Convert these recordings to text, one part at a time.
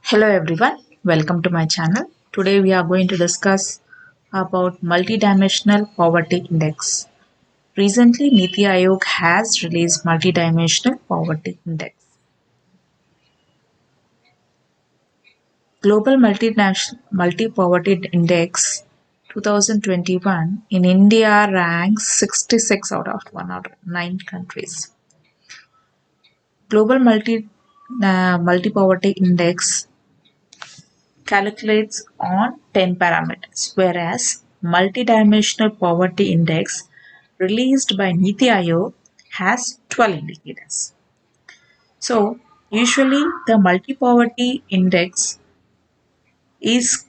Hello everyone, welcome to my channel. Today we are going to discuss about multidimensional poverty index. Recently Niti Aayog has released multidimensional poverty index. Global multi-poverty index 2021 in India ranks 66 out of 109 countries. Global multi-poverty index calculates on 10 parameters, whereas Multidimensional Poverty Index released by Niti Aayog has 12 indicators. So, usually the multi-poverty index is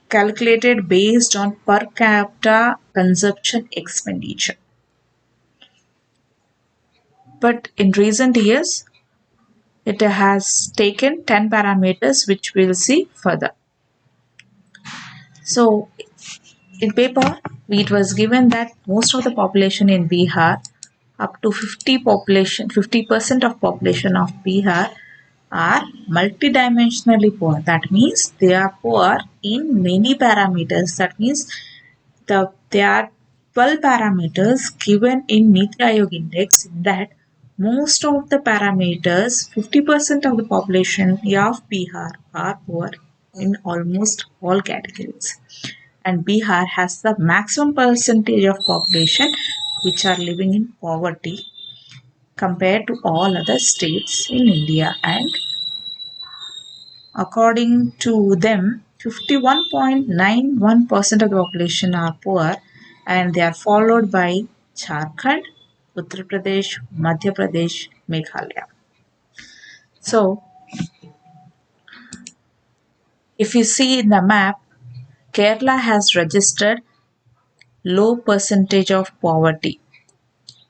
calculated based on per capita consumption expenditure. But in recent years, it has taken 10 parameters, which we'll see further. So, in paper, it was given that most of the population in Bihar, up to 50% of population of Bihar are multidimensionally poor. That means they are poor in many parameters. That means there are 12 parameters given in Niti Aayog index. In that, most of the parameters, 50% of the population of Bihar are poor in almost all categories, and Bihar has the maximum percentage of population which are living in poverty compared to all other states in India. And according to them, 51.91% of the population are poor, and they are followed by Jharkhand, Uttar Pradesh, Madhya Pradesh, Meghalaya. So, if you see in the map, Kerala has registered low percentage of poverty,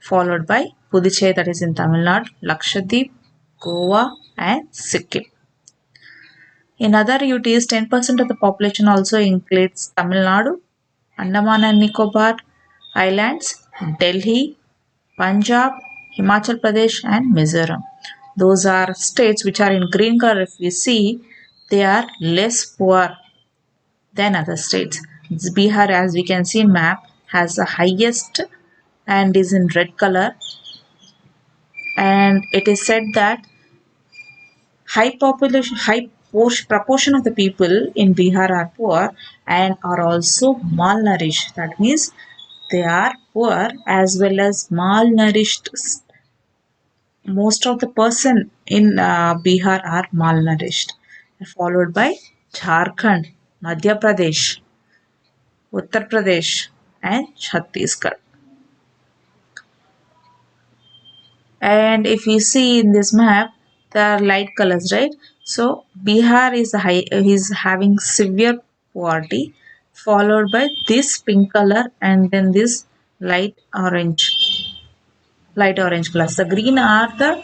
followed by Puducherry, that is in Tamil Nadu, Lakshadweep, Goa, and Sikkim. In other UTs, 10% of the population also includes Tamil Nadu, Andaman and Nicobar Islands, Delhi, Punjab, Himachal Pradesh, and Mizoram. Those are states which are in green color. If we see, they are less poor than other states. Bihar, as we can see in map, has the highest and is in red color, and it is said that high proportion of the people in Bihar are poor and are also malnourished. That means they are poor as well as malnourished. Most of the person in Bihar are malnourished, followed by Jharkhand, Madhya Pradesh, Uttar Pradesh, and Chhattisgarh. And if you see in this map, the light colors, right? So Bihar is having severe poverty, followed by this pink color and then this light orange colors. The green are the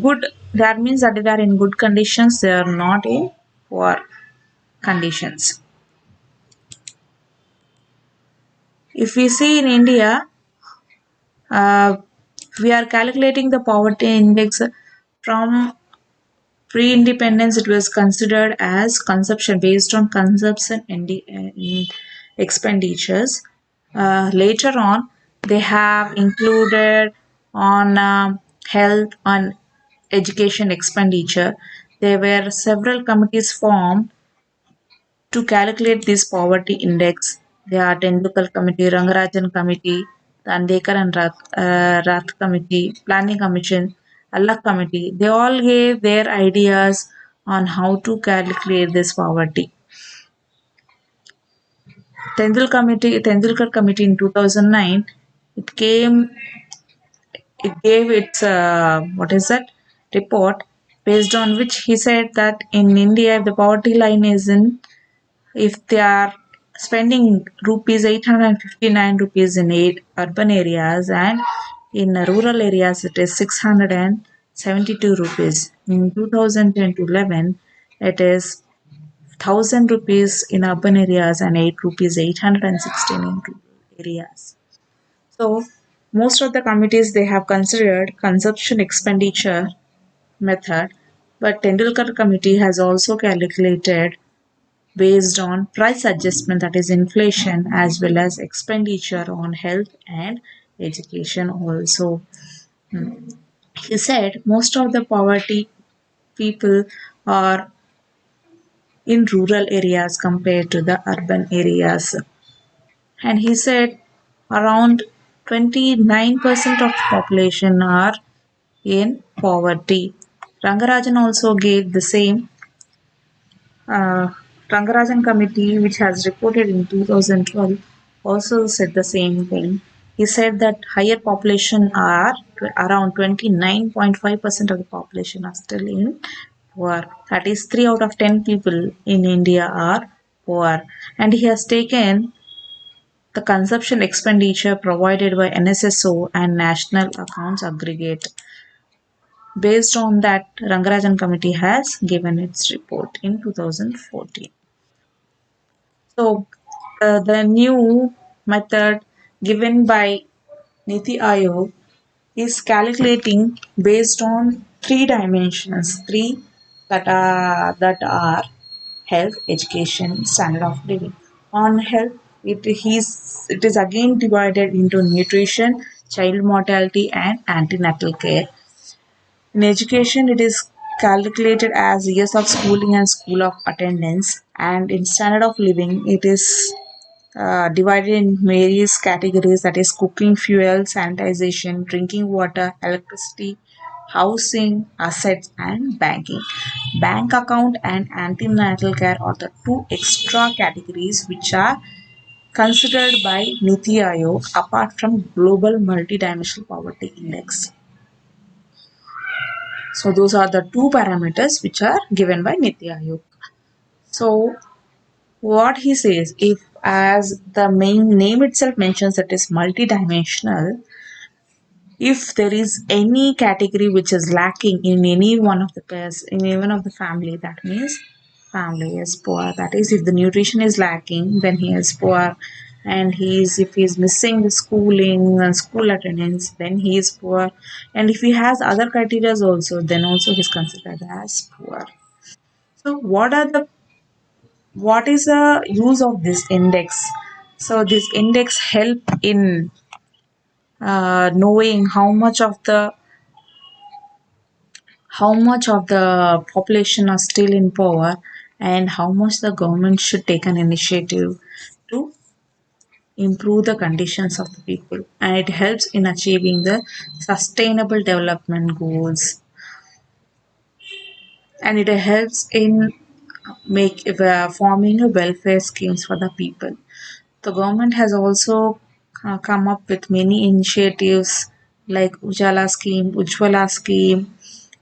good. That means that they are in good conditions. They are not in poor conditions. If we see in India, uh, we are calculating the poverty index from pre-independence. It was considered as consumption based on consumption expenditures. Later on, they have included on health and education expenditure. There were several committees formed to calculate this poverty index. There are Tendulkar Committee, Rangarajan Committee, the Andekar and Rath Committee, Planning Commission, Allah Committee. They all gave their ideas on how to calculate this poverty. Tendulkar Committee in 2009, it came, it gave its what is that report, based on which he said that in India the poverty line is in, if they are spending rupees 859 rupees in urban areas, and in rural areas it is 672 rupees. In 2011 it is 1000 rupees in urban areas and 8 rupees 816 in rural areas. So most of the committees, they have considered consumption expenditure method But Tendulkar committee has also calculated based on price adjustment, that is inflation, as well as expenditure on health and education also. He said most of the poverty people are in rural areas compared to the urban areas. And he said around 29% of population are in poverty. Rangarajan also gave the same. uh, Rangarajan committee, which has reported in 2012, also said the same thing. He said that higher population are around 29.5% of the population are still in poor. That is 3 out of 10 people in India are poor. And he has taken the consumption expenditure provided by NSSO and National Accounts Aggregate. Based on that, Rangarajan Committee has given its report in 2014. So, the new method given by Niti Aayog is calculating based on three dimensions, three that are health, education, standard of living. On health, it is again divided into nutrition, child mortality, and antenatal care. In education, it is calculated as years of schooling and school of attendance, and in standard of living, it is divided in various categories, that is cooking fuel, sanitization, drinking water, electricity, housing, assets, and banking. Bank account and antenatal care are the two extra categories which are considered by Niti Aayog apart from Global Multidimensional Poverty Index. So those are the two parameters which are given by Niti Aayog. So what he says, if as the main name itself mentions it is multidimensional, if there is any category which is lacking in any one of the pairs, in any one of the family, that means family is poor. That is, if the nutrition is lacking, then he is poor. And if he is missing the schooling and school attendance, then he is poor. And if he has other criteria also, then also he is considered as poor. So what is the use of this index? So this index help in knowing how much of the population are still in power, and how much the government should take an initiative to improve the conditions of the people, and it helps in achieving the sustainable development goals, and it helps in forming a welfare schemes for the people. The government has also come up with many initiatives like Ujala scheme, Ujjwala scheme,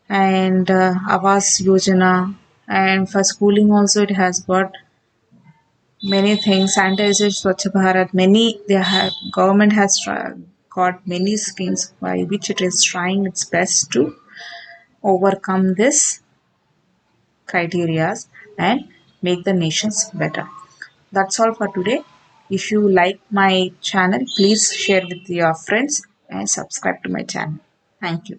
and Awas Yojana. And for schooling also, it has got many things. Sanitizer, Swachh Bharat. Government has got many schemes by which it is trying its best to overcome this criterias and make the nations better. That's all for today. If you like my channel, please share with your friends and subscribe to my channel. Thank you.